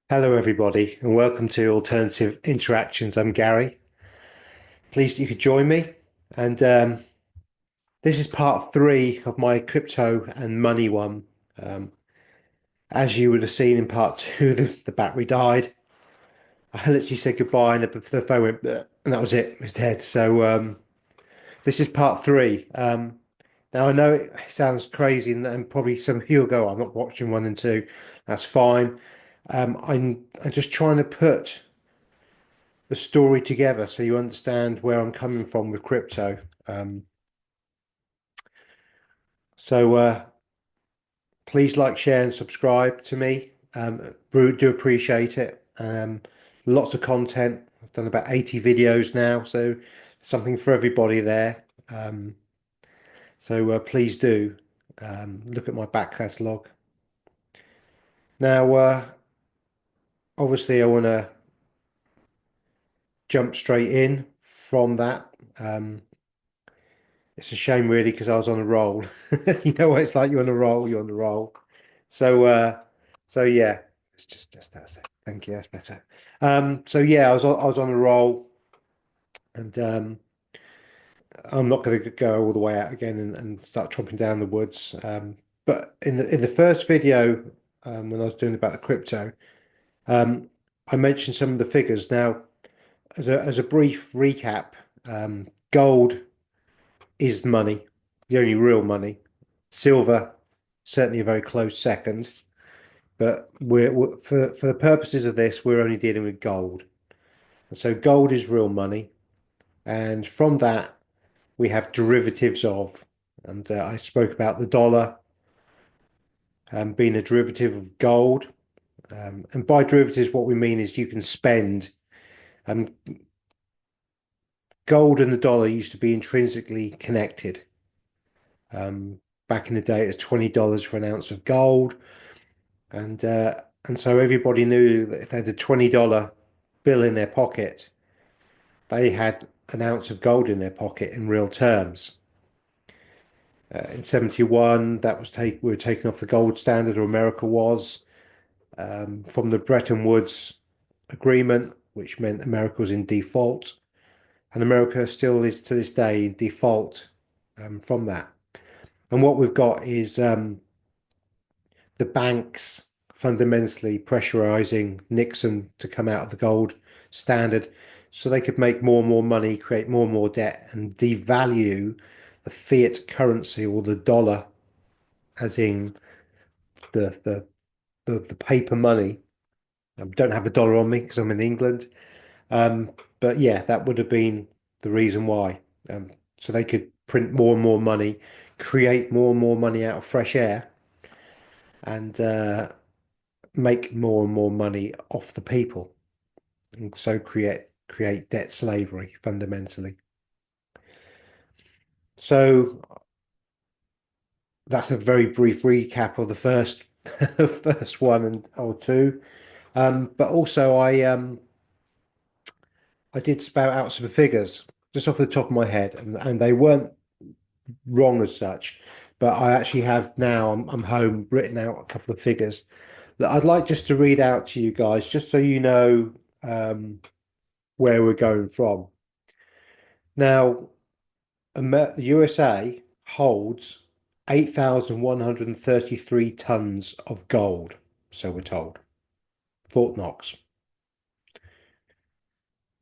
Hello, everybody, and welcome to Alternative Interactions. I'm Gary. Pleased you could join me. And this is part three of my crypto and money one. Um, as you would have seen in part two, the battery died. I literally said goodbye, and the phone went, "Bleh," and that was it. It was dead. So this is part three. Now I know it sounds crazy, and probably some of you will go, "I'm not watching one and two." That's fine. I'm just trying to put the story together so you understand where I'm coming from with crypto. Um, so please like, share, and subscribe to me. Do appreciate it. Lots of content. I've done about 80 videos now, so something for everybody there. So please do look at my back catalogue. Now, obviously, I want to jump straight in from that. Um, It's a shame really because I was on a roll. You know what it's like, you're on a roll, you're on a roll. So so yeah, it's just that's it. Thank you, that's better. So yeah, I was on a roll and I'm not gonna go all the way out again and start tromping down the woods. But in the first video, when I was doing about the crypto, um I mentioned some of the figures. Now, as a brief recap, gold is money, the only real money. Silver, certainly a very close second, but for the purposes of this, we're only dealing with gold. And so gold is real money, and from that we have derivatives of, and I spoke about the dollar being a derivative of gold. And by derivatives, what we mean is you can spend. Um, Gold and the dollar used to be intrinsically connected. Um, Back in the day, it was $20 for an ounce of gold. And so everybody knew that if they had a $20 bill in their pocket, they had an ounce of gold in their pocket in real terms. In 71, that was we were taken off the gold standard, or America was, from the Bretton Woods agreement, which meant America was in default. And America still is to this day in default from that. And what we've got is the banks fundamentally pressurizing Nixon to come out of the gold standard so they could make more and more money, create more and more debt, and devalue the fiat currency, or the dollar, as in the the the paper money. I don't have a dollar on me because I'm in England. Um, but yeah, that would have been the reason why. So they could print more and more money, create more and more money out of fresh air, and make more and more money off the people, and so create debt slavery fundamentally. So that's a very brief recap of the first first one and or two. But also I did spout out some figures just off the top of my head, and they weren't wrong as such. But I actually have now, I'm home, written out a couple of figures that I'd like just to read out to you guys, just so you know where we're going from. Now, the USA holds 8,133 tons of gold, so we're told, Fort Knox.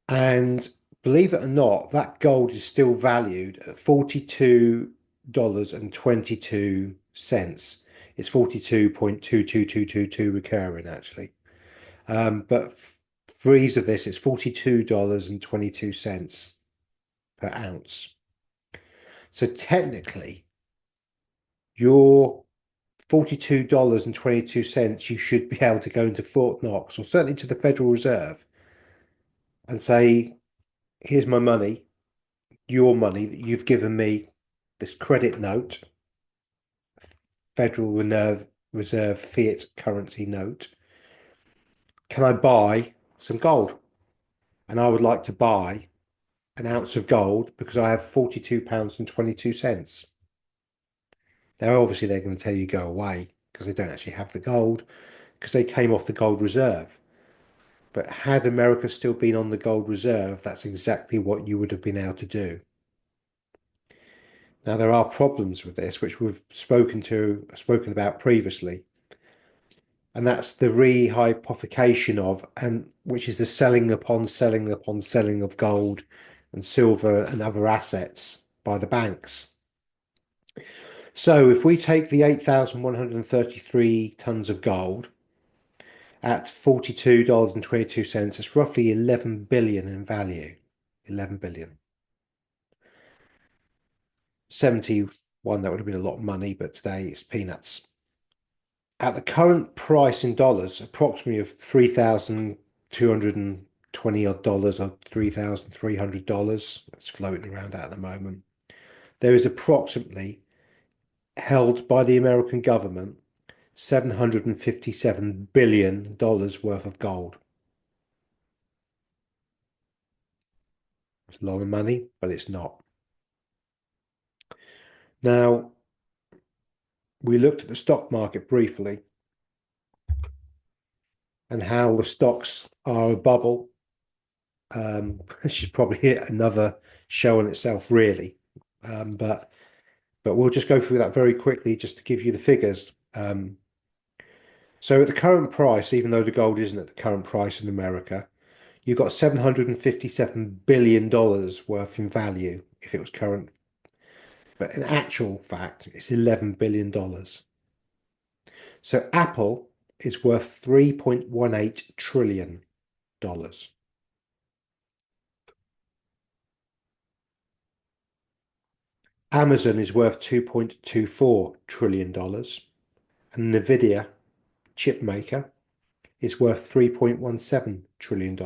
And believe it or not, that gold is still valued at $42.22. It's 42.22222 recurring actually. But for ease of this, it's $42.22 per ounce. So technically, your $42.22, you should be able to go into Fort Knox, or certainly to the Federal Reserve, and say, here's my money, your money that you've given me, this credit note, Federal Reserve fiat currency note. Can I buy some gold? And I would like to buy an ounce of gold because I have £42 and 22 cents. Now, obviously, they're going to tell you go away because they don't actually have the gold, because they came off the gold reserve. But had America still been on the gold reserve, that's exactly what you would have been able to do. Now, there are problems with this, which we've spoken about previously, and that's the rehypothecation of, and which is the selling upon selling upon selling of gold and silver and other assets by the banks. So if we take the 8,133 tons of gold at $42.22, it's roughly 11 billion in value. 11 billion. 71, that would have been a lot of money, but today it's peanuts. At the current price in dollars, approximately of 3,220 odd dollars or $3,300, it's floating around at the moment. There is approximately held by the American government $757 billion worth of gold. It's a lot of money, but it's not. Now, we looked at the stock market briefly and how the stocks are a bubble. Which is probably another show in itself, really. But we'll just go through that very quickly just to give you the figures. So at the current price, even though the gold isn't at the current price in America, you've got $757 billion worth in value if it was current. But in actual fact, it's $11 billion. So Apple is worth $3.18 trillion. Amazon is worth $2.24 trillion. And Nvidia, chip maker, is worth $3.17 trillion.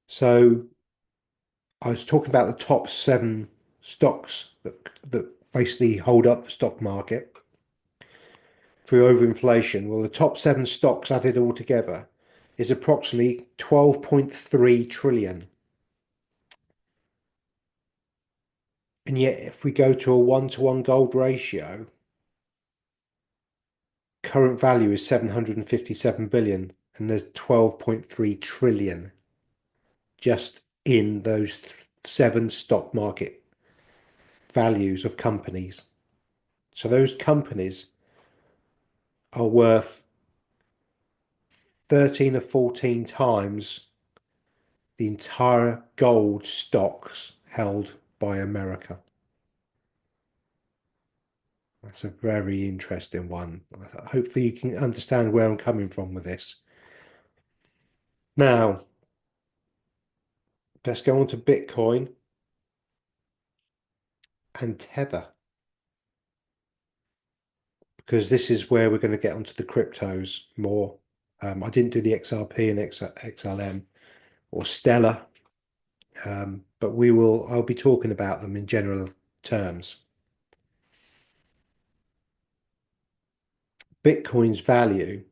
So I was talking about the top seven stocks that basically hold up the stock market through overinflation. Well, the top seven stocks added all together is approximately 12.3 trillion. And yet, if we go to a 1-to-1 gold ratio, current value is 757 billion, and there's 12.3 trillion just in those seven stock market values of companies. So those companies are worth 13 or 14 times the entire gold stocks held by America. That's a very interesting one. Hopefully you can understand where I'm coming from with this. Now, let's go on to Bitcoin and Tether, because this is where we're going to get onto the cryptos more. I didn't do the XRP and XLM or Stellar, but I'll be talking about them in general terms. Bitcoin's value,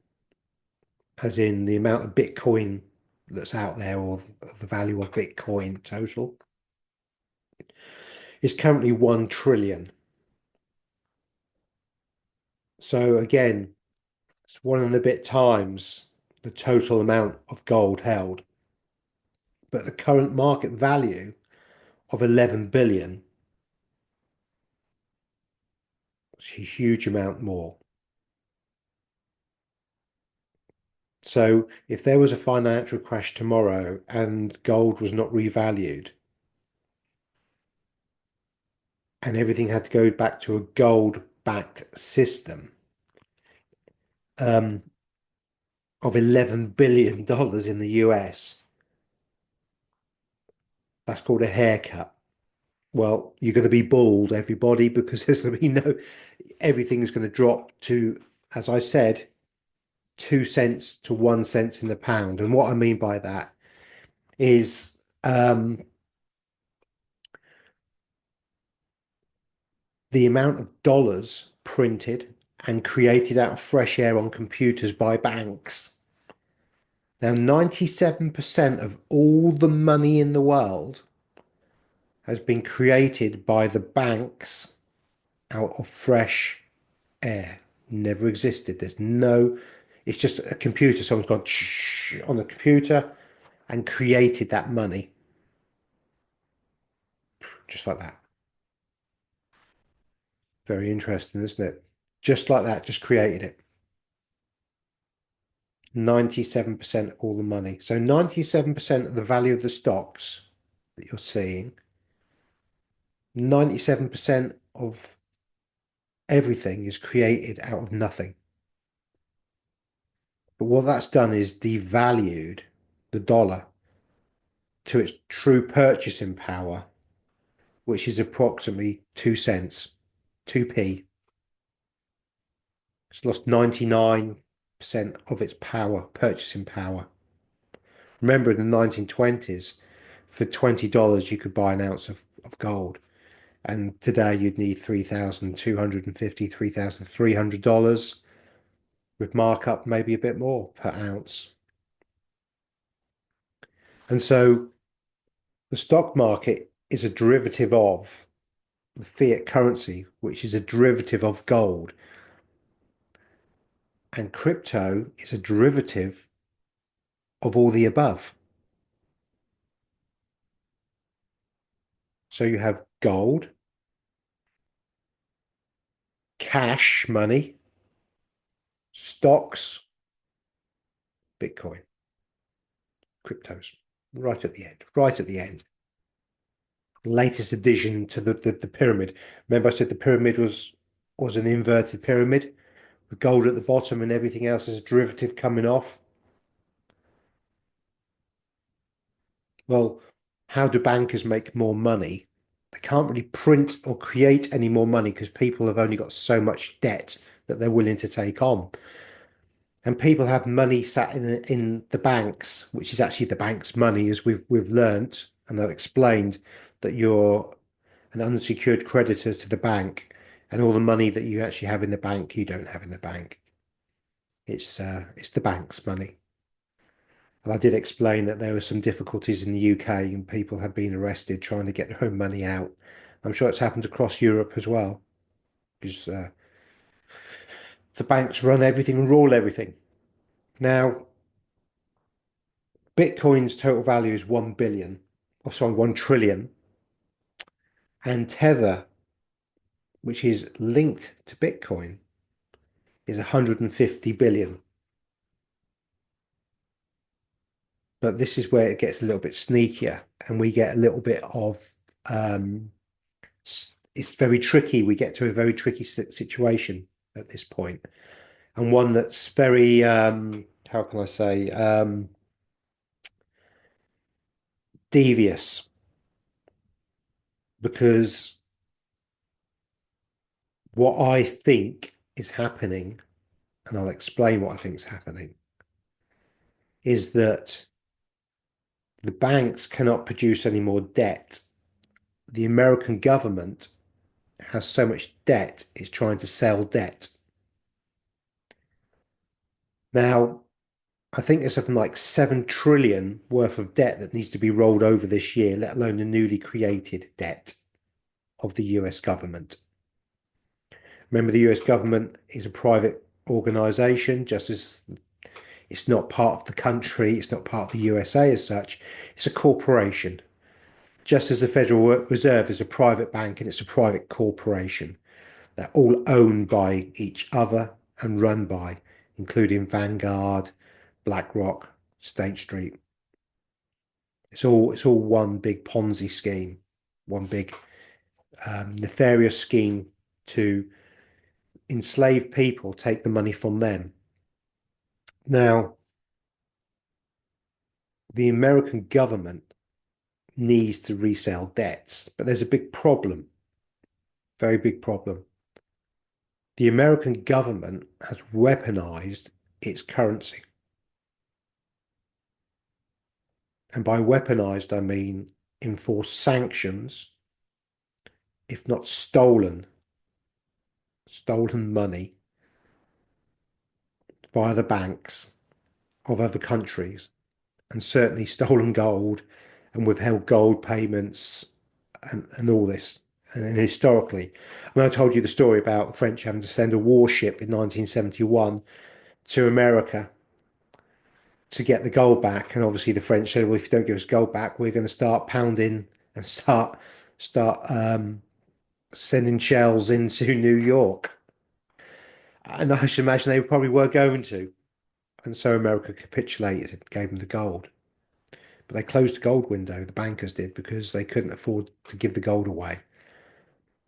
as in the amount of Bitcoin that's out there, or the value of Bitcoin total, is currently 1 trillion. So again, it's 1 and a bit times the total amount of gold held. But the current market value of 11 billion is a huge amount more. So if there was a financial crash tomorrow and gold was not revalued and everything had to go back to a gold-backed system of $11 billion in the US, that's called a haircut. Well, you're going to be bald, everybody, because there's going to be everything is going to drop to, as I said, 2 cents to 1 cent in the pound. And what I mean by that is the amount of dollars printed and created out of fresh air on computers by banks. Now, 97% of all the money in the world has been created by the banks out of fresh air. Never existed. There's no It's just a computer. Someone's gone shh on the computer and created that money just like that. Very interesting, isn't it? Just like that, just created it. 97% of all the money. So 97% of the value of the stocks that you're seeing, 97% of everything is created out of nothing. But what that's done is devalued the dollar to its true purchasing power, which is approximately 2 cents, 2p. It's lost 99% of its power, purchasing power. Remember in the 1920s, for $20, you could buy an ounce of gold. And today you'd need $3,250, $3,300 with markup maybe a bit more per ounce. And so the stock market is a derivative of the fiat currency, which is a derivative of gold. And crypto is a derivative of all the above. So you have gold, cash money, stocks, Bitcoin, cryptos, right at the end, right at the end. Latest addition to the pyramid. Remember I said the pyramid was an inverted pyramid with gold at the bottom and everything else as a derivative coming off. Well, how do bankers make more money? They can't really print or create any more money because people have only got so much debt that they're willing to take on. And people have money sat in the banks, which is actually the bank's money, as we've learnt and they've explained that you're an unsecured creditor to the bank, and all the money that you actually have in the bank, you don't have in the bank. It's the bank's money. And I did explain that there were some difficulties in the UK and people have been arrested trying to get their own money out. I'm sure it's happened across Europe as well, because the banks run everything and rule everything. Now, Bitcoin's total value is 1 billion, or sorry, 1 trillion, and Tether, which is linked to Bitcoin, is 150 billion. But this is where it gets a little bit sneakier and we get a little bit of um, it's very tricky. We get to a very tricky situation at this point, and one that's very how can I say devious, because what I think is happening, and I'll explain what I think is happening, is that the banks cannot produce any more debt. The American government has so much debt, it's trying to sell debt. Now, I think there's something like 7 trillion worth of debt that needs to be rolled over this year, let alone the newly created debt of the US government. Remember, the US government is a private organization, just as it's not part of the country, it's not part of the USA as such, it's a corporation. Just as the Federal Reserve is a private bank and it's a private corporation. They're all owned by each other and run by, including Vanguard, BlackRock, State Street. It's all one big Ponzi scheme, one big nefarious scheme to enslave people, take the money from them. Now, the American government needs to resell debts, but there's a big problem, very big problem. The American government has weaponized its currency. And by weaponized, I mean enforced sanctions, if not stolen money via the banks of other countries, and certainly stolen gold and withheld gold payments and all this. And then historically, when I told you the story about the French having to send a warship in 1971 to America to get the gold back. And obviously the French said, well, if you don't give us gold back, we're going to start pounding and start sending shells into New York. And I should imagine they probably were going to. And so America capitulated and gave them the gold. But they closed the gold window, the bankers did, because they couldn't afford to give the gold away.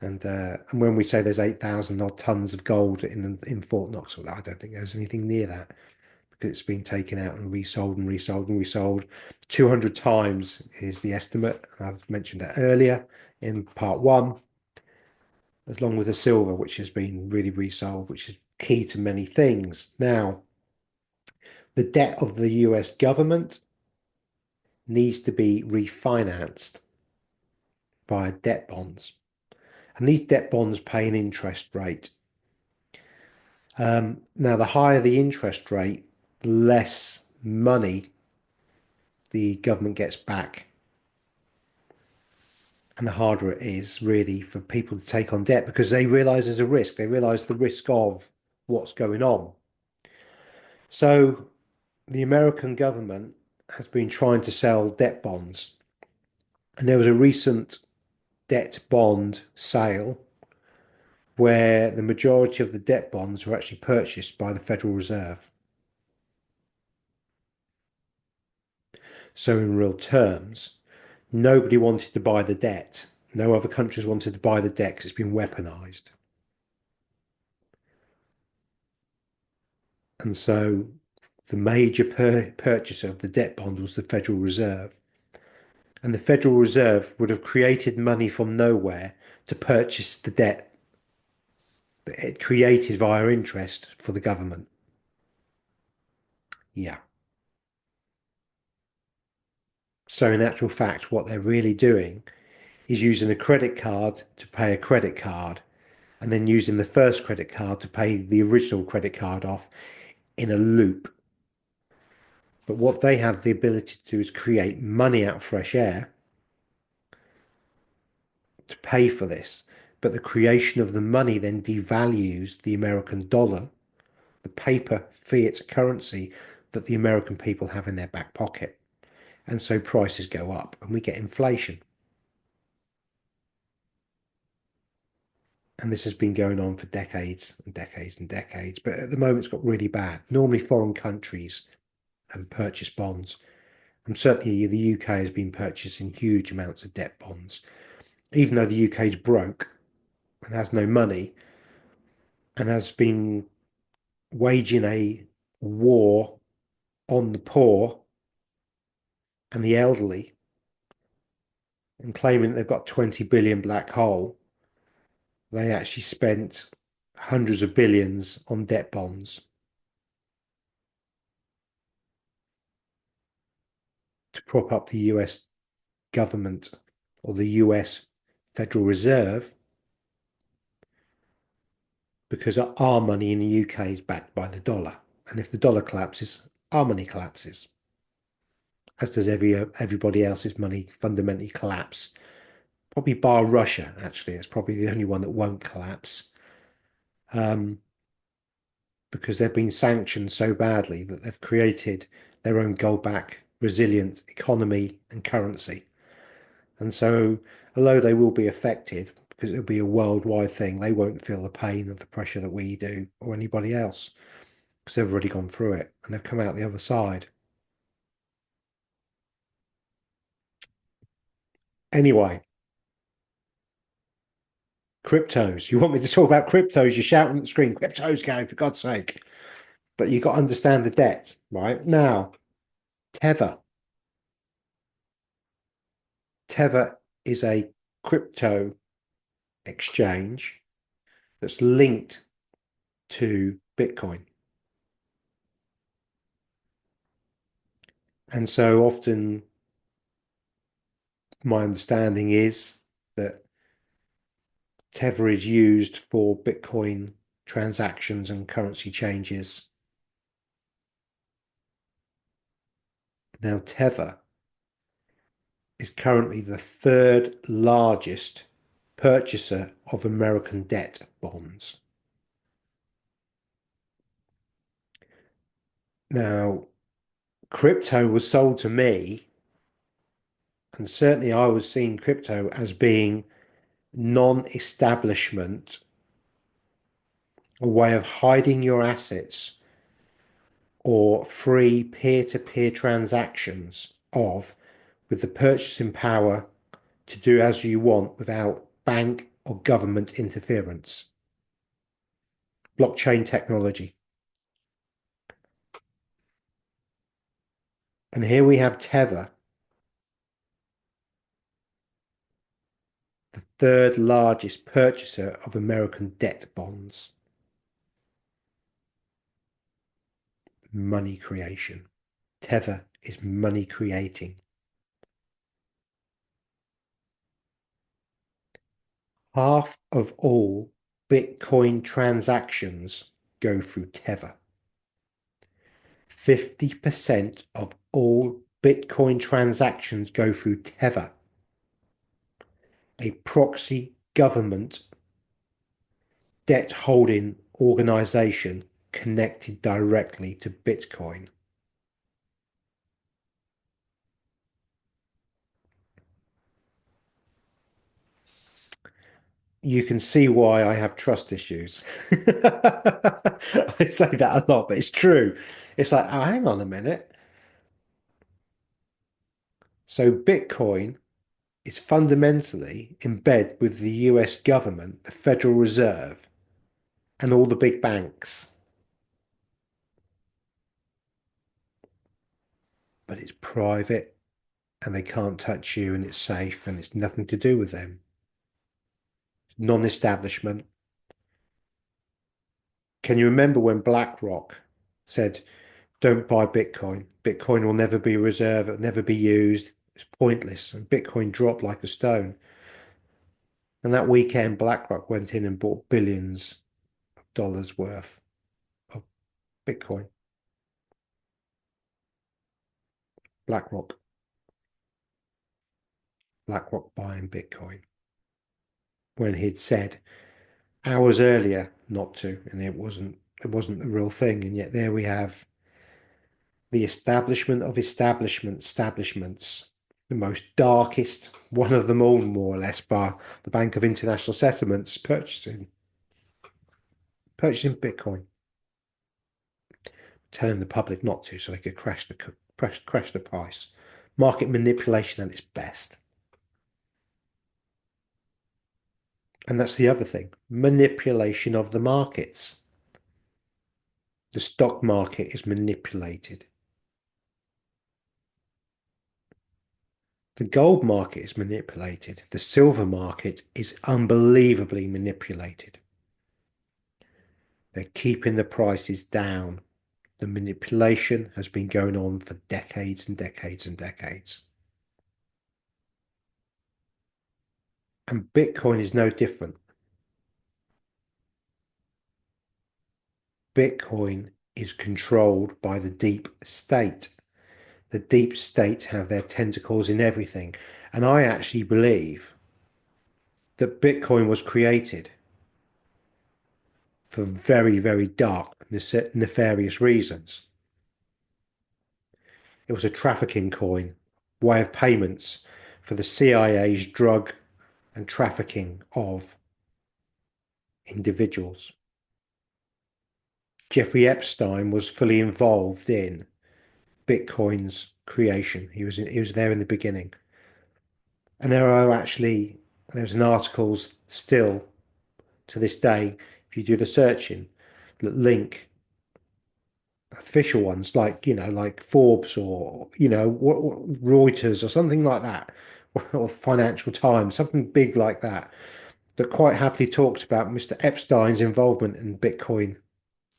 And when we say there's 8,000 odd tons of gold in Fort Knox, well, I don't think there's anything near that because it's been taken out and resold and resold and resold. 200 times is the estimate. And I've mentioned that earlier in part one, along with the silver, which has been really resold, which is key to many things. Now, the debt of the US government needs to be refinanced via debt bonds. And these debt bonds pay an interest rate. Now, the higher the interest rate, the less money the government gets back. And the harder it is really for people to take on debt because they realize there's a risk. They realize the risk of what's going on. So the American government has been trying to sell debt bonds. And there was a recent debt bond sale where the majority of the debt bonds were actually purchased by the Federal Reserve. So in real terms, nobody wanted to buy the debt. No other countries wanted to buy the debt because it's been weaponized. And so the major purchaser of the debt bond was the Federal Reserve. And the Federal Reserve would have created money from nowhere to purchase the debt that it created via interest for the government. Yeah. So in actual fact, what they're really doing is using a credit card to pay a credit card and then using the first credit card to pay the original credit card off in a loop. But what they have the ability to do is create money out of fresh air to pay for this. But the creation of the money then devalues the American dollar, the paper fiat currency that the American people have in their back pocket. And so prices go up and we get inflation. And this has been going on for decades and decades and decades. But at the moment, it's got really bad. Normally, foreign countries purchase bonds. And certainly the UK has been purchasing huge amounts of debt bonds. Even though the UK is broke and has no money and has been waging a war on the poor and the elderly and claiming that they've got 20 billion black hole, they actually spent hundreds of billions on debt bonds to prop up the US government or the US Federal Reserve because our money in the UK is backed by the dollar. And if the dollar collapses, our money collapses, as does everybody else's money fundamentally collapse. Probably bar Russia, actually. It's probably the only one that won't collapse because they've been sanctioned so badly that they've created their own gold-backed resilient economy and currency. And so, although they will be affected because it'll be a worldwide thing, they won't feel the pain or the pressure that we do or anybody else because they've already gone through it and they've come out the other side. Anyway, cryptos. You want me to talk about cryptos? You're shouting at the screen, cryptos, Gary, for God's sake. But you've got to understand the debt, right? Now, Tether. Tether is a crypto exchange that's linked to Bitcoin. And so often my understanding is that Tether is used for Bitcoin transactions and currency changes. Now, Tether is currently the third largest purchaser of American debt bonds. Now, crypto was sold to me, and certainly I was seeing crypto as being non-establishment, a way of hiding your assets or free peer-to-peer transactions of with the purchasing power to do as you want without bank or government interference. Blockchain technology. And here we have Tether, the third largest purchaser of American debt bonds. Money creation. Tether is money creating. Half of all Bitcoin transactions go through Tether. 50% of all Bitcoin transactions go through Tether, a proxy government debt holding organization connected directly to Bitcoin. You can see why I have trust issues. I say that a lot, but it's true. It's like, oh, hang on a minute. So Bitcoin is fundamentally in bed with the US government, the Federal Reserve, and all the big banks. But it's private and they can't touch you and it's safe and it's nothing to do with them. Non-establishment. Can you remember when BlackRock said, don't buy Bitcoin? Bitcoin will never be a reserve, it'll never be used. It's pointless. And Bitcoin dropped like a stone. And that weekend, BlackRock went in and bought billions of dollars worth of Bitcoin. BlackRock, BlackRock buying Bitcoin when he'd said hours earlier not to, and it wasn't the real thing. And yet there we have the establishment of establishments, the most darkest one of them all, more or less, bar the Bank of International Settlements purchasing Bitcoin, telling the public not to, so they could crash the price. Market manipulation at its best. And that's the other thing, manipulation of the markets. The stock market is manipulated. The gold market is manipulated. The silver market is unbelievably manipulated. They're keeping the prices down. The manipulation has been going on for decades and decades and decades. And Bitcoin is no different. Bitcoin is controlled by the deep state. The deep state have their tentacles in everything. And I actually believe that Bitcoin was created for very, very dark, nefarious reasons. It was a trafficking coin, way of payments for the CIA's drug and trafficking of individuals. Jeffrey Epstein was fully involved in Bitcoin's creation. He was there in the beginning. And there's an articles still to this day, if you do the searching, that link official ones like Forbes or Reuters or something like that, or Financial Times, something big like that, that quite happily talks about Mr. Epstein's involvement in Bitcoin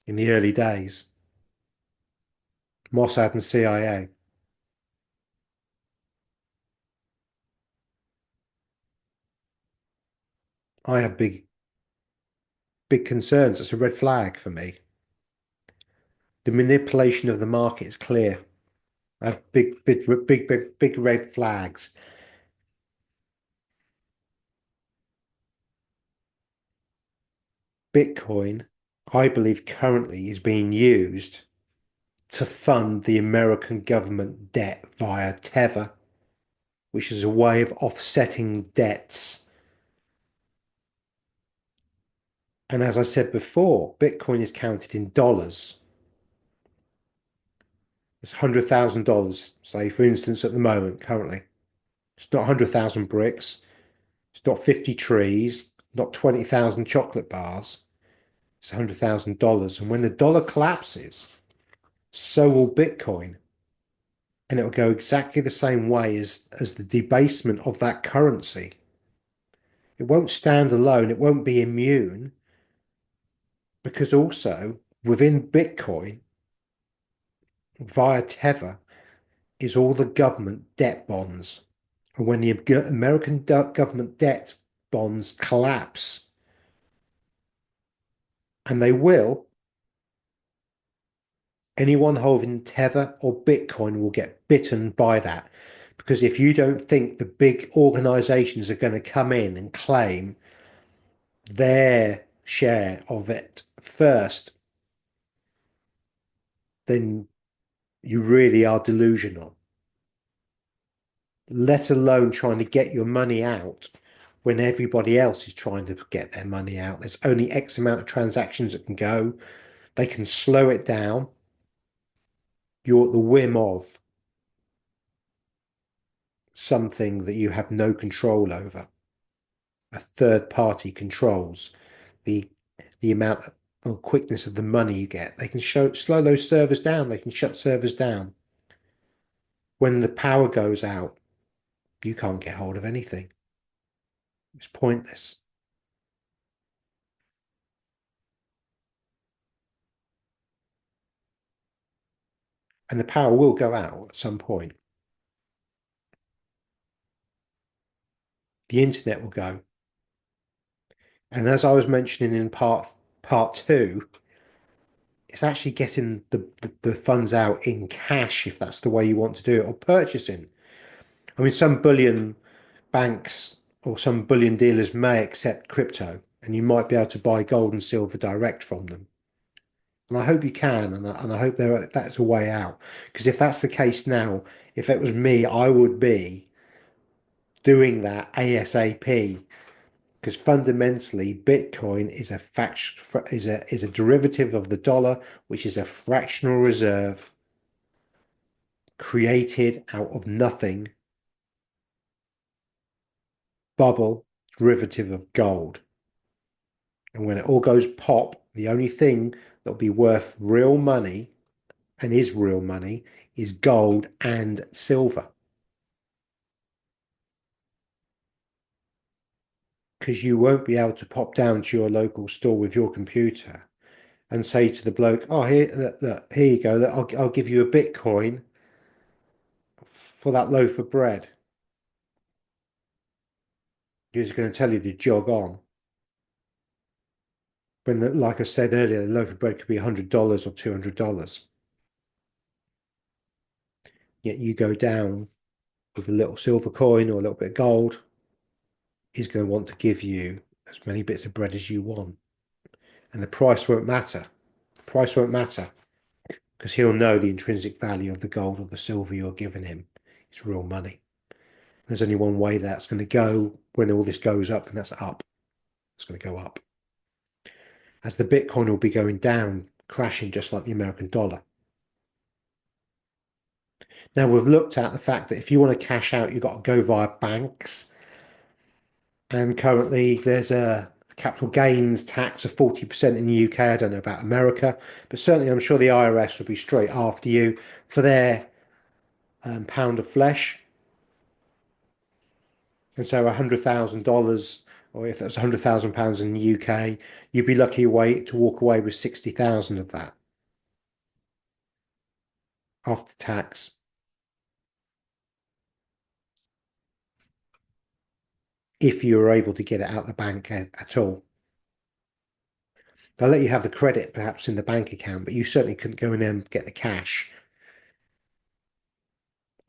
in the early days, Mossad and CIA. I have big concerns. It's a red flag for me. The manipulation of the market is clear. I have big red flags. Bitcoin, I believe, currently is being used to fund the American government debt via tether, which is a way of offsetting debts. And as I said before, Bitcoin is counted in dollars. It's $100,000, say, for instance, at the moment, currently. It's not 100,000 bricks. It's not 50 trees, not 20,000 chocolate bars. It's $100,000. And when the dollar collapses, so will Bitcoin. And it'll go exactly the same way as the debasement of that currency. It won't stand alone. It won't be immune because also within Bitcoin, via Tether, is all the government debt bonds. And when the American government debt bonds collapse, and they will, anyone holding Tether or Bitcoin will get bitten by that. Because if you don't think the big organizations are going to come in and claim their share of it first, then you really are delusional. Let alone trying to get your money out when everybody else is trying to get their money out. There's only X amount of transactions that can go. They can slow it down. You're at the whim of something that you have no control over. A third party controls the the amount of quickness of the money you get. They can slow those servers down. They can shut servers down. When the power goes out, you can't get hold of anything. It's pointless. And the power will go out at some point. The internet will go. And as I was mentioning in part two, it's actually getting the funds out in cash if that's the way you want to do it, or purchasing. I mean, some bullion banks or some bullion dealers may accept crypto, and you might be able to buy gold and silver direct from them. And I hope you can, and I hope that's a way out. Because if that's the case now, if it was me, I would be doing that ASAP. Because fundamentally, Bitcoin is a derivative of the dollar, which is a fractional reserve created out of nothing, bubble derivative of gold. And when it all goes pop, the only thing that'll be worth real money and is real money is gold and silver. Because you won't be able to pop down to your local store with your computer and say to the bloke, "Oh, here, look, here you go. Look, I'll give you a Bitcoin for that loaf of bread." He's going to tell you to jog on. When, like I said earlier, a loaf of bread could be $100 or $200. Yet you go down with a little silver coin or a little bit of gold, he's going to want to give you as many bits of bread as you want. And the price won't matter. The price won't matter because he'll know the intrinsic value of the gold or the silver you're giving him. It's real money. There's only one way that's going to go when all this goes up, and that's up. It's going to go up. As the Bitcoin will be going down, crashing just like the American dollar. Now, we've looked at the fact that if you want to cash out, you've got to go via banks. And currently, there's a capital gains tax of 40% in the UK. I don't know about America, but certainly I'm sure the IRS will be straight after you for their pound of flesh. And so $100,000, or if that's £100,000 in the UK, you'd be lucky to walk away with 60,000 of that after tax. If you were able to get it out of the bank at all. They'll let you have the credit perhaps in the bank account, but you certainly couldn't go in there and get the cash.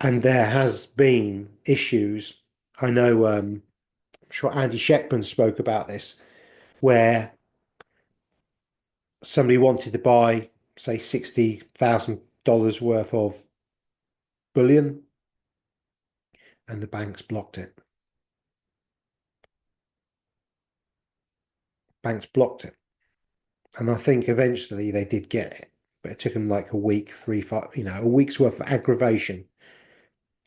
And there has been issues. I know, I'm sure Andy Sheckman spoke about this, where somebody wanted to buy, say, $60,000 dollars worth of bullion, and the banks blocked it. Banks blocked it. And I think eventually they did get it, but it took them like a week, 3, 5, a week's worth of aggravation.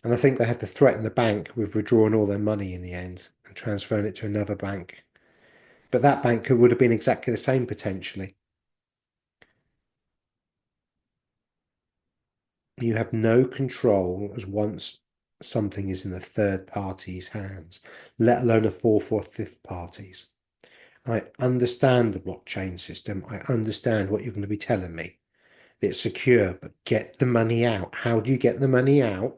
And I think they had to threaten the bank with withdrawing all their money in the end and transferring it to another bank. But that bank would have been exactly the same potentially. You have no control as once something is in a third party's hands, let alone a fourth or fifth party's. I understand the blockchain system. I understand what you're going to be telling me. It's secure, but get the money out. How do you get the money out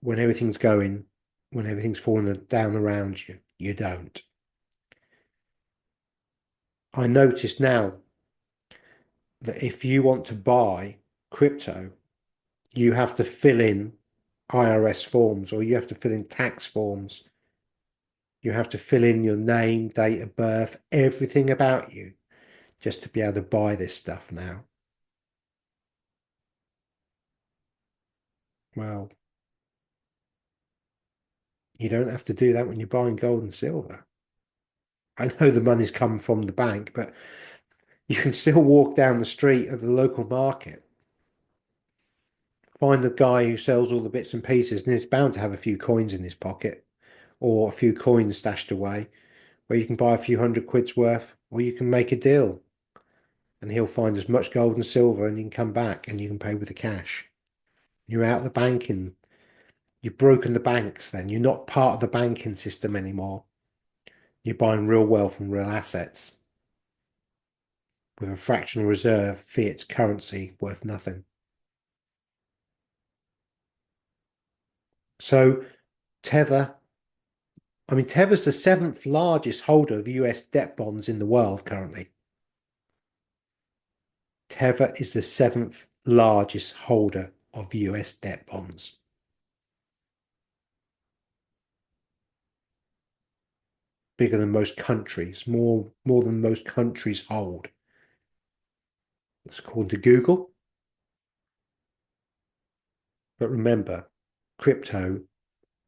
when everything's going, when everything's falling down around you? You don't. I notice now that if you want to buy crypto, you have to fill in IRS forms or you have to fill in tax forms. You have to fill in your name, date of birth, everything about you just to be able to buy this stuff now. Well, you don't have to do that when you're buying gold and silver. I know the money's come from the bank, but you can still walk down the street at the local market, find the guy who sells all the bits and pieces, and he's bound to have a few coins in his pocket or a few coins stashed away where you can buy a few £100 worth, or you can make a deal and he'll find as much gold and silver and you can come back and you can pay with the cash. You're out of the banking. You've broken the banks then. You're not part of the banking system anymore. You're buying real wealth and real assets with a fractional reserve fiat currency worth nothing. So Tether, Tether's the seventh largest holder of US debt bonds in the world currently. Tether is the seventh largest holder of US debt bonds. Bigger than most countries, more than most countries hold. That's according to Google. But remember, crypto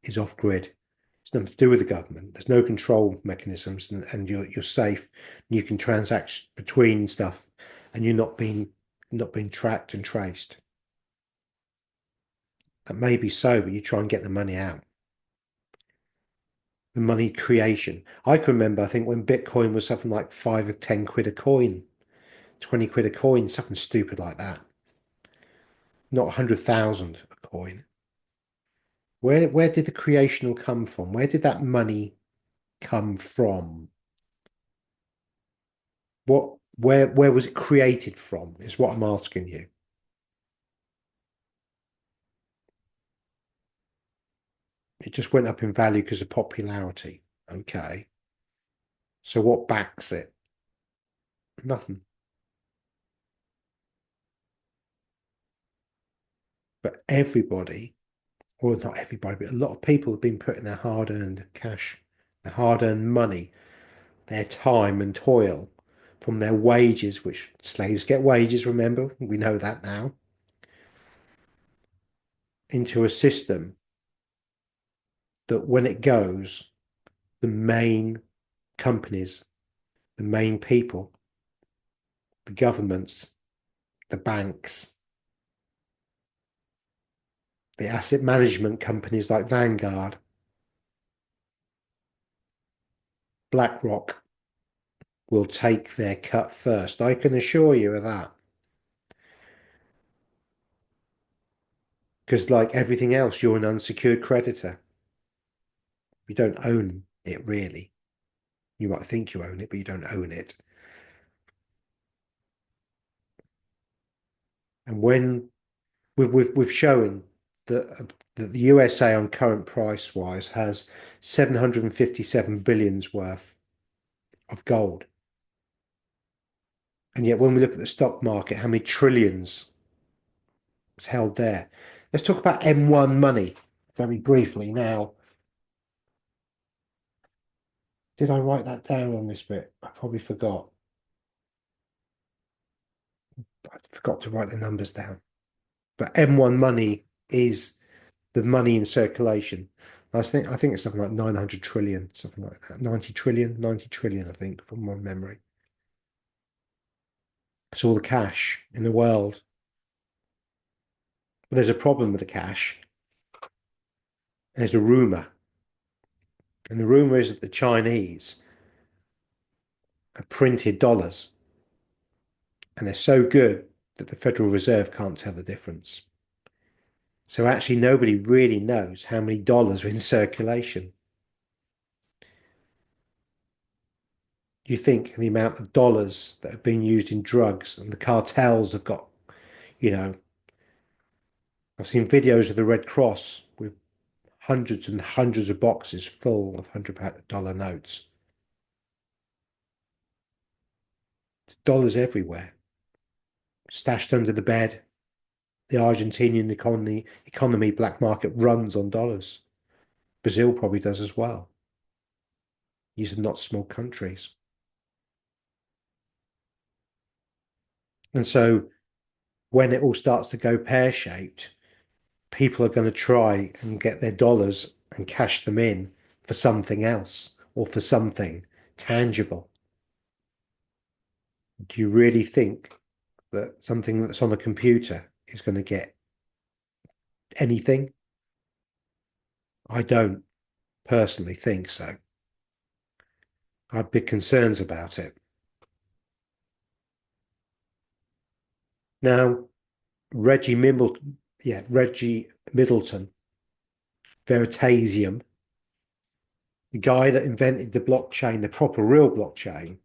is off grid. It's nothing to do with the government. There's no control mechanisms, and you're safe. You can transact between stuff, and you're not being tracked and traced. That may be so, but you try and get the money out. The money creation. I can remember, I think when Bitcoin was something like 5 or 10 quid a coin, 20 quid a coin, something stupid like that. Not 100,000 a coin. Where did the creational come from? Where did that money come from? Where was it created from is what I'm asking you. It just went up in value because of popularity. Okay. So what backs it? Nothing. But everybody, or not everybody, but a lot of people have been putting their hard-earned cash, their hard-earned money, their time and toil from their wages, which slaves get wages, remember? We know that now, into a system that when it goes, the main companies, the main people, the governments, the banks, the asset management companies like Vanguard, BlackRock will take their cut first. I can assure you of that. Because, like everything else, you're an unsecured creditor. You don't own it really. You might think you own it, but you don't own it. And when we've shown that the USA on current price wise has 757 billions worth of gold. And yet when we look at the stock market, how many trillions is held there? Let's talk about M1 money very briefly now. Did I write that down on this bit? I probably forgot. I forgot to write the numbers down. But M1 money is the money in circulation. I think it's something like 900 trillion, something like that. 90 trillion, 90 trillion, I think, from my memory. It's all the cash in the world. But there's a problem with the cash. There's a rumor. And the rumor is that the Chinese have printed dollars and they're so good that the Federal Reserve can't tell the difference. So actually, nobody really knows how many dollars are in circulation. You think the amount of dollars that have been used in drugs and the cartels have got, you know, I've seen videos of the Red Cross with hundreds and hundreds of boxes full of $100 notes. There's dollars everywhere, stashed under the bed. The Argentinian economy black market runs on dollars. Brazil probably does as well. These are not small countries. And so when it all starts to go pear-shaped, people are going to try and get their dollars and cash them in for something else or for something tangible. Do you really think that something that's on a computer is going to get anything? I don't personally think so. I have big concerns about it. Now, Reggie Middleton, Veritasium, the guy that invented the blockchain, the proper real blockchain.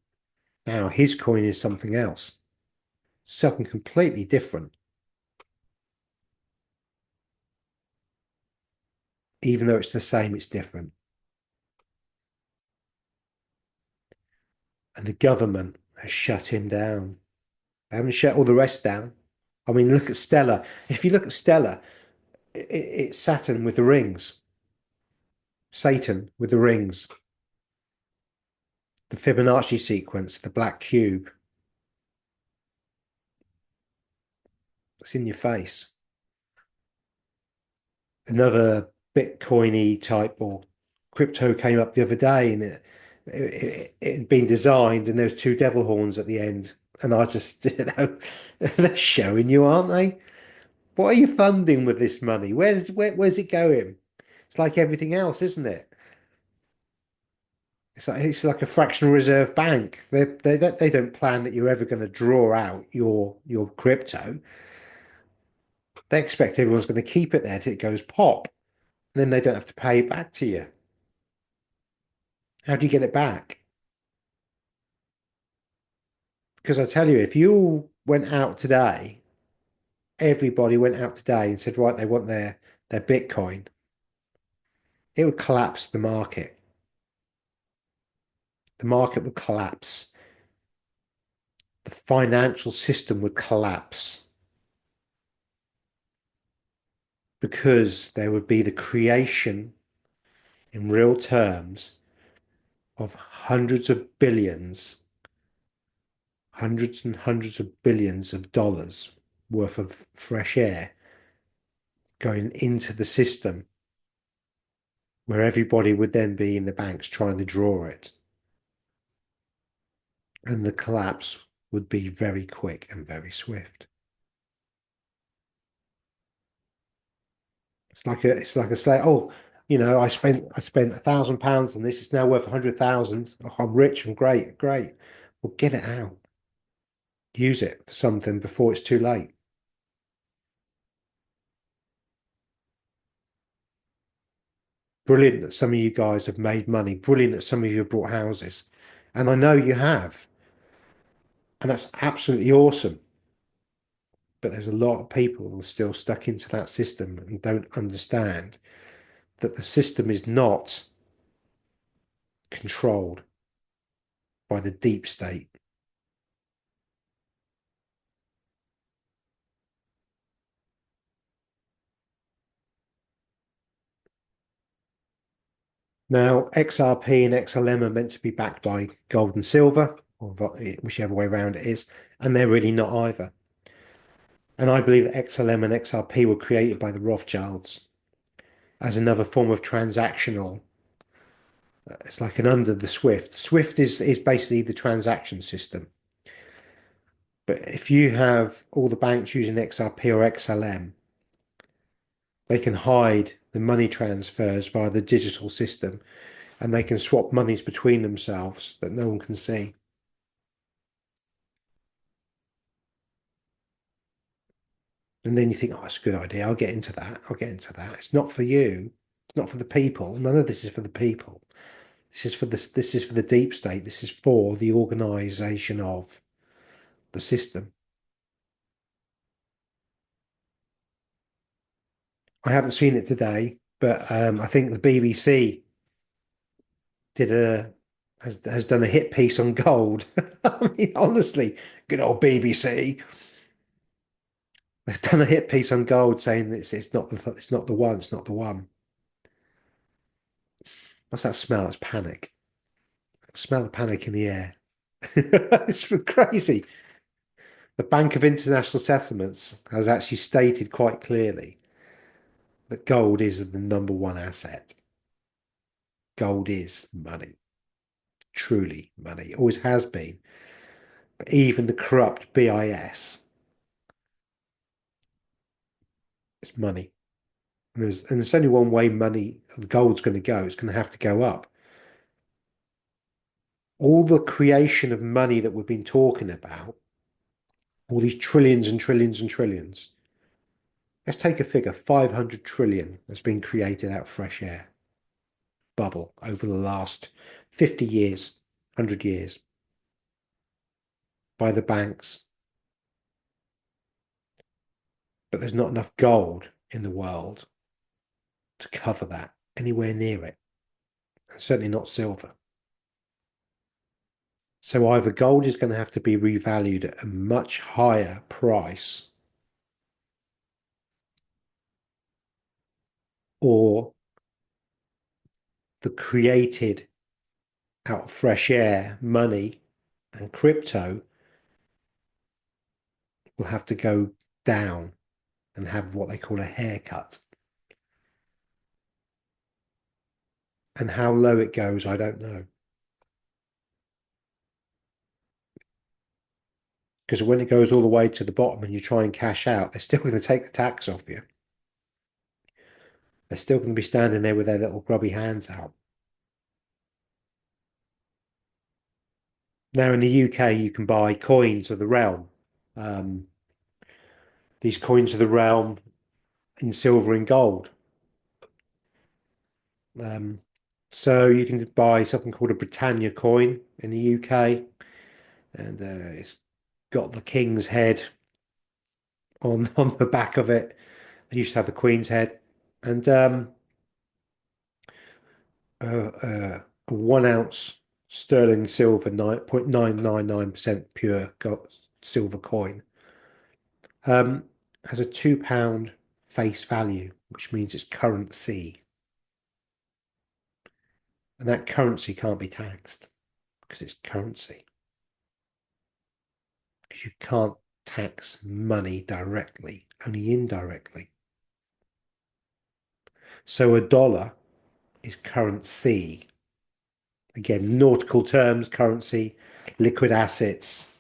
Now his coin is something else, something completely different. Even though it's the same, it's different. And the government has shut him down. They haven't shut all the rest down. I mean, look at Stella. If you look at Stella, it's Saturn with the rings, Satan with the rings, the Fibonacci sequence, the black cube. It's in your face. Another Bitcoiny type or crypto came up the other day, and it had been designed, and there was two devil horns at the end. And I just, they're showing you, aren't they? What are you funding with this money? Where's it going? It's like everything else, isn't it? It's like a fractional reserve bank. They don't plan that you're ever going to draw out your crypto. They expect everyone's going to keep it there till it goes pop. And then they don't have to pay it back to you. How do you get it back? Because I tell you, if you went out today, everybody went out today and said, right, they want their Bitcoin, it would collapse the market. The market would collapse. The financial system would collapse because there would be the creation in real terms of hundreds of billions, hundreds and hundreds of billions of dollars worth of fresh air going into the system where everybody would then be in the banks trying to draw it. And the collapse would be very quick and very swift. It's like a say, oh, I spent £1,000 and this is now worth 100,000. Oh, I'm rich and great, great. Well, get it out. Use it for something before it's too late. Brilliant that some of you guys have made money. Brilliant that some of you have bought houses. And I know you have. And that's absolutely awesome. But there's a lot of people who are still stuck into that system and don't understand that the system is not controlled by the deep state. Now, XRP and XLM are meant to be backed by gold and silver, or whichever way around it is, and they're really not either. And I believe that XLM and XRP were created by the Rothschilds as another form of transactional. It's like an under the Swift. Swift is basically the transaction system. But if you have all the banks using XRP or XLM, they can hide the money transfers via the digital system and they can swap monies between themselves that no one can see. And then you think, oh, that's a good idea. I'll get into that. I'll get into that. It's not for you. It's not for the people. None of this is for the people. This is for the deep state. This is for the organization of the system. I haven't seen it today, but I think the BBC did a has done a hit piece on gold. I mean, honestly, good old BBC. They've done a hit piece on gold saying that it's not the one, it's not the one. What's that smell? It's panic. I smell the panic in the air. It's crazy. The Bank of International Settlements has actually stated quite clearly that gold is the number one asset. Gold is money, truly money. It always has been. But even the corrupt BIS, it's money. And there's only one way money, the gold's going to go. It's going to have to go up. All the creation of money that we've been talking about, all these trillions and trillions and trillions. Let's take a figure, 500 trillion has been created out of fresh air bubble over the last 50 years, 100 years by the banks. But there's not enough gold in the world to cover that anywhere near it. And certainly not silver. So either gold is going to have to be revalued at a much higher price, or the created out of fresh air money and crypto will have to go down and have what they call a haircut. And how low it goes, I don't know. Because when it goes all the way to the bottom and you try and cash out, they're still going to take the tax off you. They're still going to be standing there with their little grubby hands out. Now in the UK, you can buy coins of the realm. Um, these coins of the realm in silver and gold. Um, so you can buy something called a Britannia coin in the UK, and it's got the king's head on the back of it. They used to have the queen's head, and a 1 ounce sterling silver 9.999% pure gold, silver coin has a £2 face value, which means it's currency. And that currency can't be taxed because it's currency. Because you can't tax money directly, only indirectly. So a dollar is currency. Again, nautical terms, currency, liquid assets.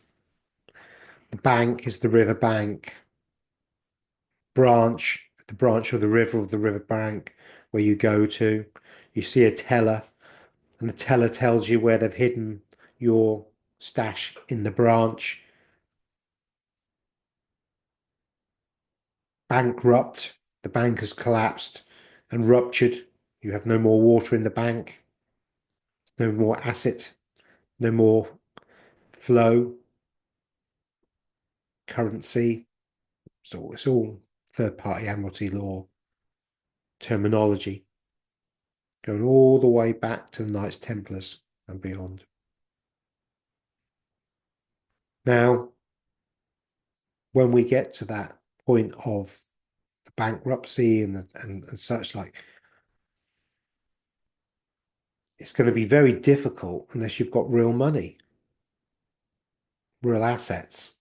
The bank is the river bank. The branch of the river bank where you go to. You see a teller, and the teller tells you where they've hidden your stash in the branch. Bankrupt, the bank has collapsed and ruptured. You have no more water in the bank, no more asset, no more flow, currency. So it's all third party admiralty law terminology, going all the way back to the Knights Templars and beyond. Now, when we get to that point of the bankruptcy and such like, it's going to be very difficult unless you've got real money, real assets.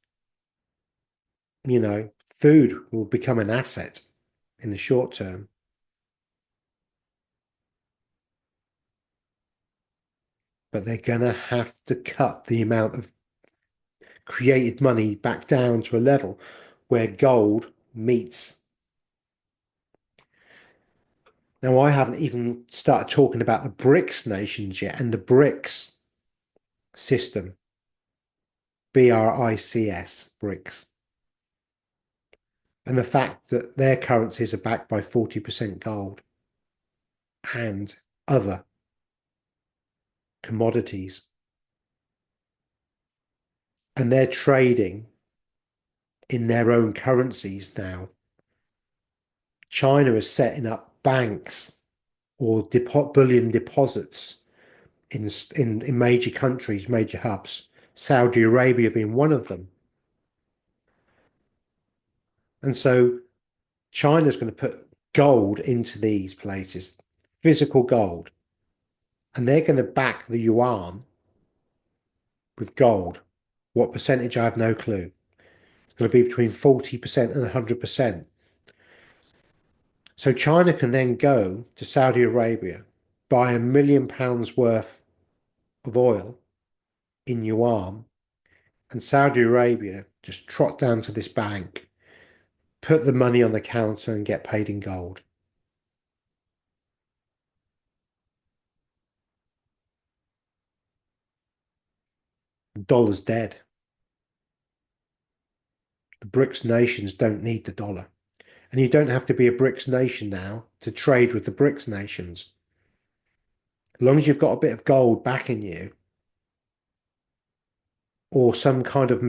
Food will become an asset in the short term, but they're going to have to cut the amount of created money back down to a level where gold meets. Now, I haven't even started talking about the BRICS nations yet and the BRICS system, BRICS, BRICS, and the fact that their currencies are backed by 40% gold and other commodities. And they're trading in their own currencies now. China is setting up banks or bullion deposits in major countries, major hubs, Saudi Arabia being one of them. And so China's going to put gold into these places, physical gold, and they're going to back the yuan with gold. What percentage? I have no clue. It's going to be between 40% and 100%. So China can then go to Saudi Arabia, buy £1 million worth of oil in yuan, and Saudi Arabia just trot down to this bank, put the money on the counter, and get paid in gold. The dollar's dead. The BRICS nations don't need the dollar. And you don't have to be a BRICS nation now to trade with the BRICS nations. As long as you've got a bit of gold backing you or some kind of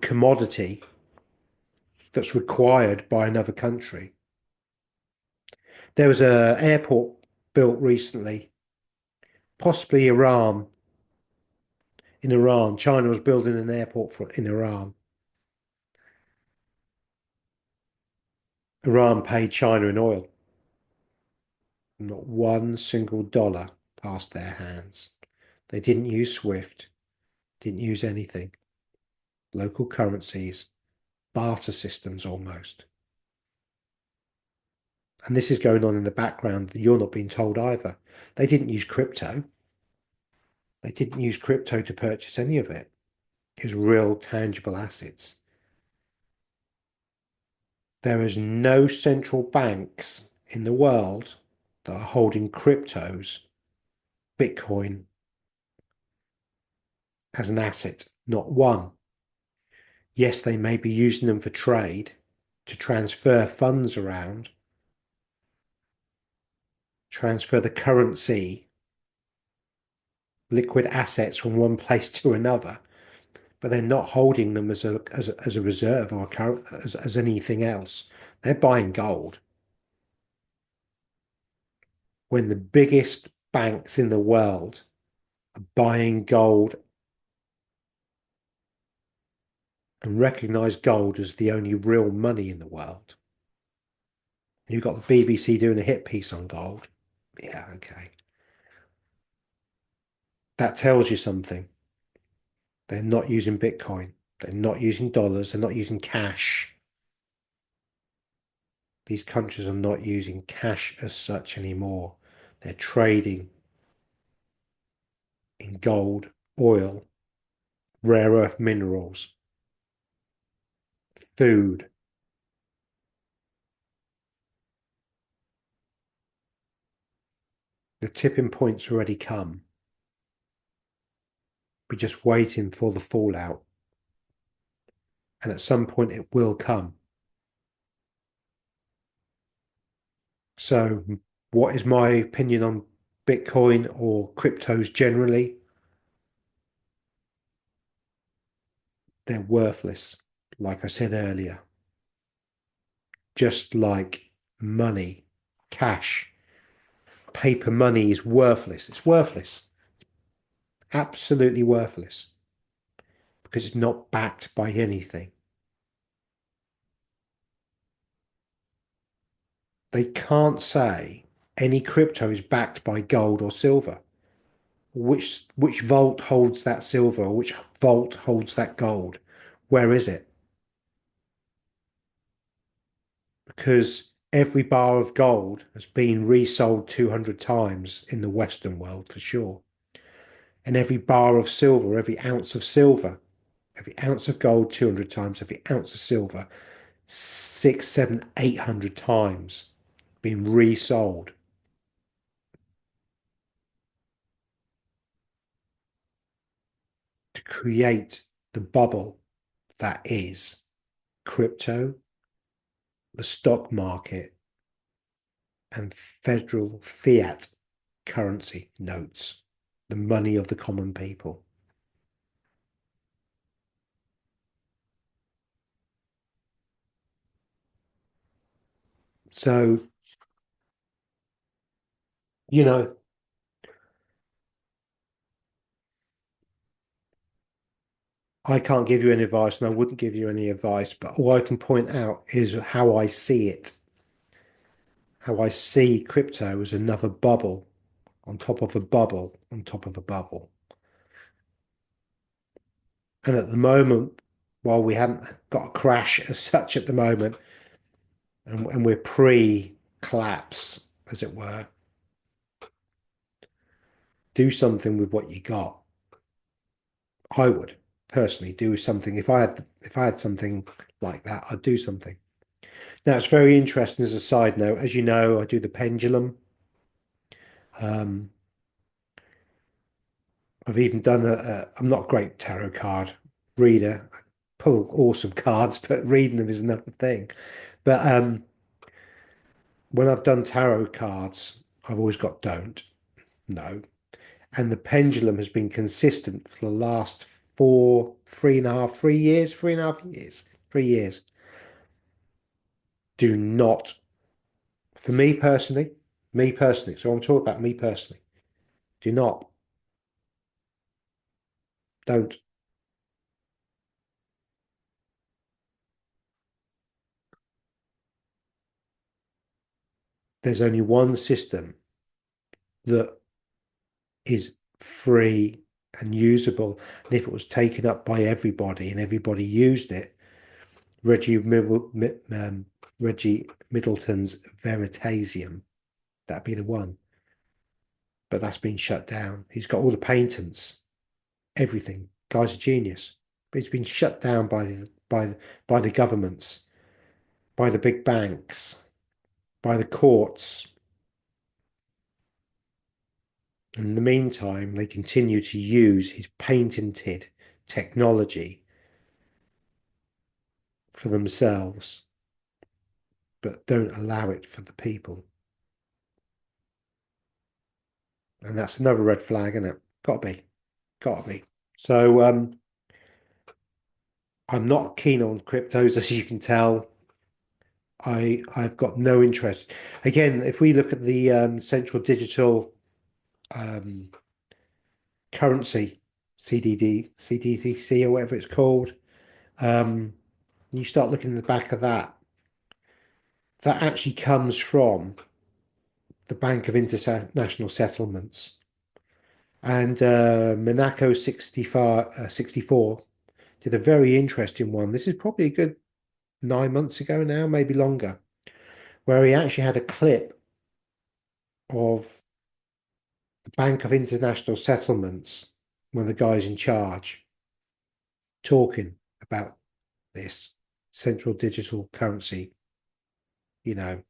commodity that's required by another country. There was an airport built recently, possibly Iran. In Iran, China was building an airport in Iran. Iran paid China in oil. Not one single dollar passed their hands. They didn't use SWIFT, didn't use anything. Local currencies, barter systems almost. And this is going on in the background that you're not being told either. They didn't use crypto. They didn't use crypto to purchase any of it. It was real tangible assets. There is no central banks in the world that are holding cryptos, Bitcoin, as an asset. Not one. Yes, they may be using them for trade, to transfer funds around, transfer the currency, liquid assets from one place to another, but they're not holding them as a reserve or as anything else. They're buying gold. When the biggest banks in the world are buying gold and recognize gold as the only real money in the world. And you've got the BBC doing a hit piece on gold. Yeah, okay. That tells you something. They're not using Bitcoin. They're not using dollars. They're not using cash. These countries are not using cash as such anymore. They're trading in gold, oil, rare earth minerals, food. The tipping point's already come. We're just waiting for the fallout. And at some point it will come. So, what is my opinion on Bitcoin or cryptos generally? They're worthless, like I said earlier. Just like money, cash, paper money is worthless. It's worthless. Absolutely worthless. Because it's not backed by anything. They can't say any crypto is backed by gold or silver. Which vault holds that silver or which vault holds that gold? Where is it? because every bar of gold has been resold 200 times in the Western world for sure. And every bar of silver, every ounce of silver, every ounce of gold 200 times, every ounce of silver six, seven, 800 times been resold to create the bubble that is crypto, the stock market, and federal fiat currency notes, the money of the common people. So, you know, I can't give you any advice and I wouldn't give you any advice, but all I can point out is how I see it, how I see crypto as another bubble on top of a bubble on top of a bubble. And at the moment, while we haven't got a crash as such at the moment, and we're pre-collapse, as it were, do something with what you got. I would personally do something if I had something like that, I'd do something. Now it's very interesting as a side note. As you know, I do the pendulum. Um, I've even done I'm not a great tarot card reader. I pull awesome cards, but reading them is another thing. But when I've done tarot cards, I've always got don't, no. And the pendulum has been consistent for the last 3.5 years, 3.5 years, 3 years. Do not, for me personally, so I'm talking about me personally, do not, don't. There's only one system that is free and usable. And if it was taken up by everybody and everybody used it, Reggie, Reggie Middleton's Veritasium, that'd be the one. But that's been shut down. He's got all the patents, everything. Guy's a genius. But he's been shut down by the governments, by the big banks, by the courts. In the meantime, they continue to use his patented technology for themselves, but don't allow it for the people. And that's another red flag, isn't it? Gotta be. Gotta be. So I'm not keen on cryptos, as you can tell. I've got no interest. Again, if we look at the central digital um, currency, CDC or whatever it's called, um, you start looking at the back of that, that actually comes from the Bank of International Settlements. And Monaco 65, 64 did a very interesting one. This is probably a good 9 months ago now, maybe longer, where he actually had a clip of the Bank of International Settlements, one of the guys in charge, talking about this central digital currency, you know,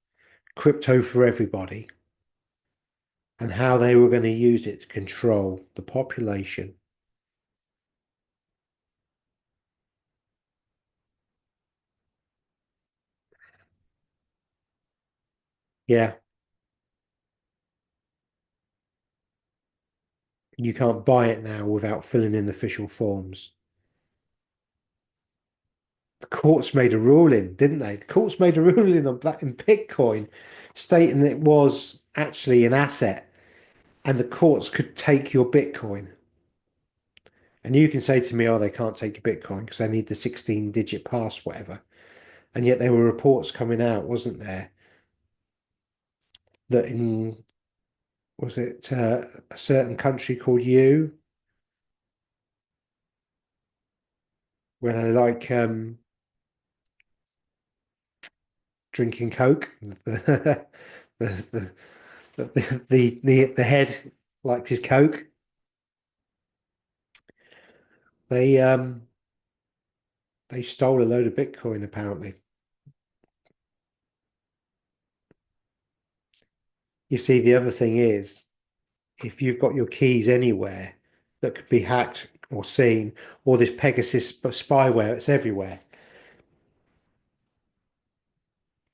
crypto for everybody, and how they were going to use it to control the population. Yeah, you can't buy it now without filling in official forms. The courts made a ruling, didn't they? The courts made a ruling on black and Bitcoin, stating that it was actually an asset and the courts could take your Bitcoin. And you can say to me, oh, they can't take your Bitcoin because they need the 16-digit pass, whatever. And yet there were reports coming out, wasn't there, that in, was it a certain country called U, where they like drinking Coke. The, the head likes his Coke. They um they stole a load of Bitcoin apparently. You see, the other thing is, if you've got your keys anywhere that could be hacked or seen, or this Pegasus spyware, it's everywhere.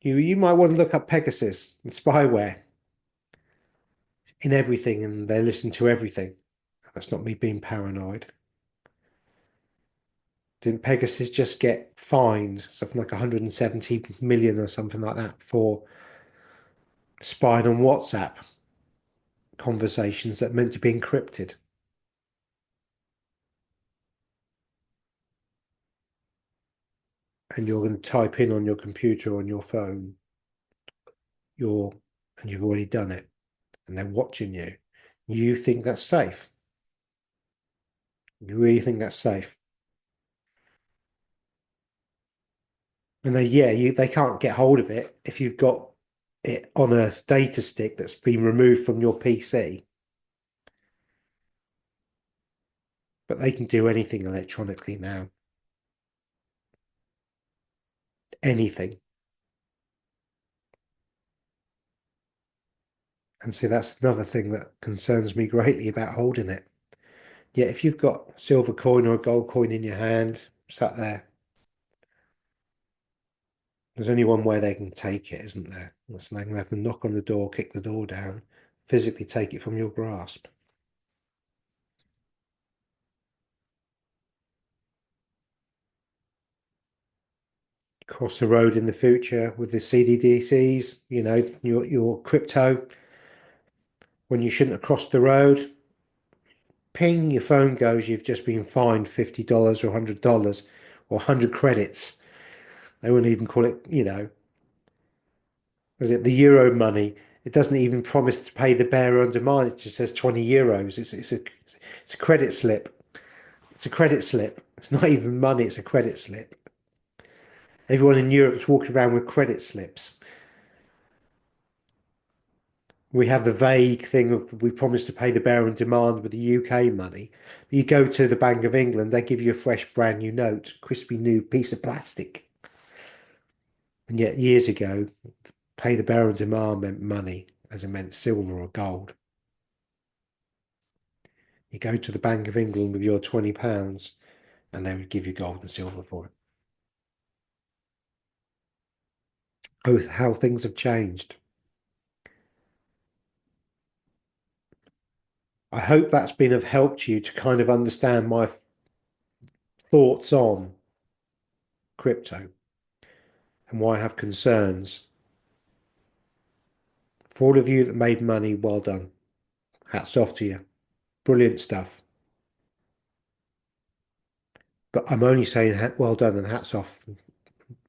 You might want to look up Pegasus and spyware in everything, and they listen to everything. That's not me being paranoid. Didn't Pegasus just get fined something like 170 million or something like that for spying on WhatsApp conversations that meant to be encrypted? And you're going to type in on your computer or on your phone your and you've already done it, and they're watching you. You think that's safe? You really think that's safe? And they can't get hold of it if you've got it on a data stick that's been removed from your PC. But they can do anything electronically now. Anything. And so that's another thing that concerns me greatly about holding it. Yet if you've got a silver coin or a gold coin in your hand, sat there, there's only one way they can take it, isn't there? So they can have to knock on the door, kick the door down, physically take it from your grasp. Cross the road in the future with the CDDCs, your crypto, when you shouldn't have crossed the road, ping, your phone goes, you've just been fined $50 or $100 or 100 credits. They wouldn't even call it, was it the euro money? It doesn't even promise to pay the bearer on demand. It just says 20 euros. It's a credit slip. It's a credit slip. It's not even money, it's a credit slip. Everyone in Europe's walking around with credit slips. We have the vague thing of we promise to pay the bearer on demand with the UK money. You go to the Bank of England, they give you a fresh brand new note, crispy new piece of plastic. And yet years ago, pay the bearer on demand meant money, as it meant silver or gold. You go to the Bank of England with your £20 and they would give you gold and silver for it. Oh, how things have changed. I hope that's been of help to you to kind of understand my thoughts on crypto and why I have concerns. For all of you that made money, well done. Hats off to you. Brilliant stuff. But I'm only saying well done and hats off,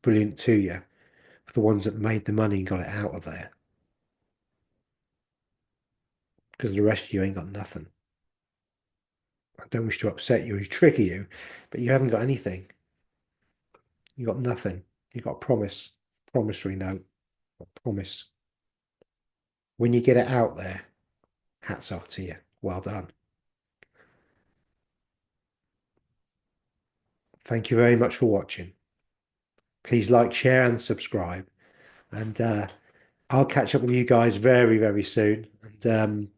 brilliant to you, for the ones that made the money and got it out of there. Because the rest of you ain't got nothing. I don't wish to upset you or trigger you, but you haven't got anything. You got nothing. You got a promissory note, a promise. When you get it out there, hats off to you. Well done. Thank you very much for watching. Please like, share, and subscribe. And I'll catch up with you guys very, very soon. And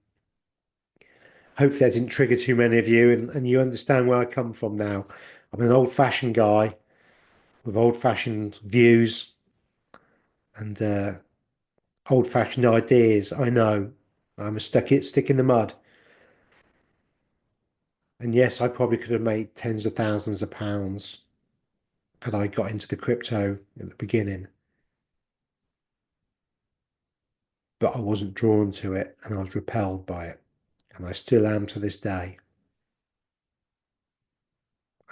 hopefully, I didn't trigger too many of you, and you understand where I come from now. I'm an old-fashioned guy with old-fashioned views and old-fashioned ideas. I know I'm a stick in the mud. And yes, I probably could have made tens of thousands of pounds had I got into the crypto at the beginning, but I wasn't drawn to it and I was repelled by it. And I still am to this day.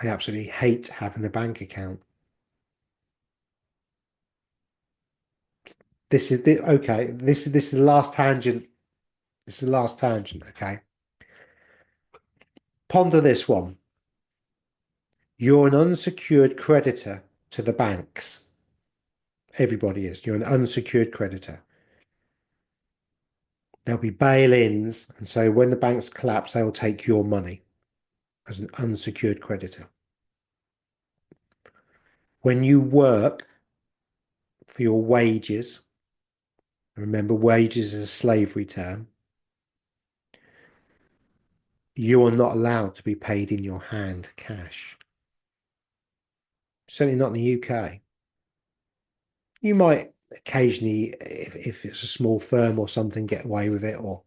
I absolutely hate having a bank account. This is the okay. This is the last tangent. This is the last tangent. Okay. Ponder this one. You're an unsecured creditor to the banks. Everybody is. You're an unsecured creditor. There'll be bail-ins, and so when the banks collapse, they'll take your money as an unsecured creditor. When you work for your wages, remember wages is a slavery term, you are not allowed to be paid in your hand cash. Certainly not in the UK. You might occasionally, if it's a small firm or something, get away with it. Or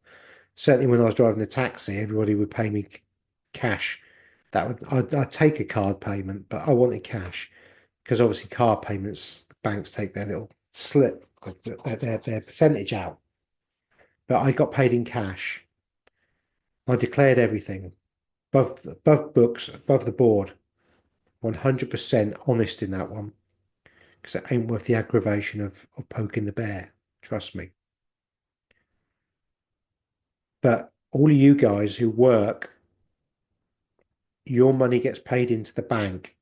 certainly when I was driving the taxi, everybody would pay me cash. I'd take a card payment, but I wanted cash because obviously card payments, banks take their little slip, like their percentage out. But I got paid in cash. I declared everything above books, above the board, 100% honest in that one because it ain't worth the aggravation of poking the bear. Trust me. But all of you guys who work, your money gets paid into the bank.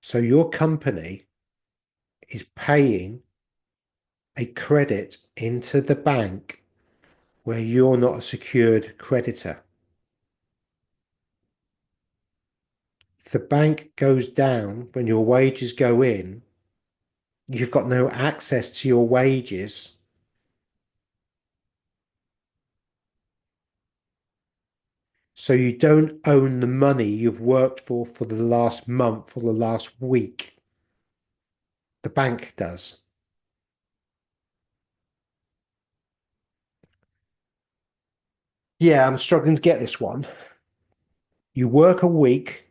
So your company is paying a credit into the bank where you're not a secured creditor. If the bank goes down when your wages go in, you've got no access to your wages. So you don't own the money you've worked for the last month or the last week. The bank does. Yeah, I'm struggling to get this one. You work a week,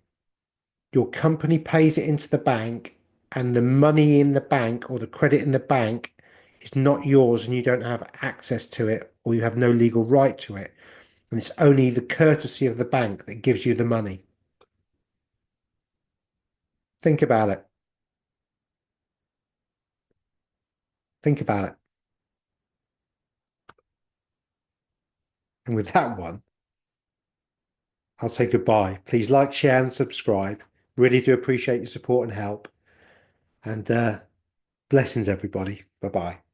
your company pays it into the bank, and the money in the bank or the credit in the bank is not yours and you don't have access to it or you have no legal right to it. And it's only the courtesy of the bank that gives you the money. Think about it. Think about it. And with that one, I'll say goodbye. Please like, share, and subscribe. Really do appreciate your support and help. And blessings, everybody. Bye bye.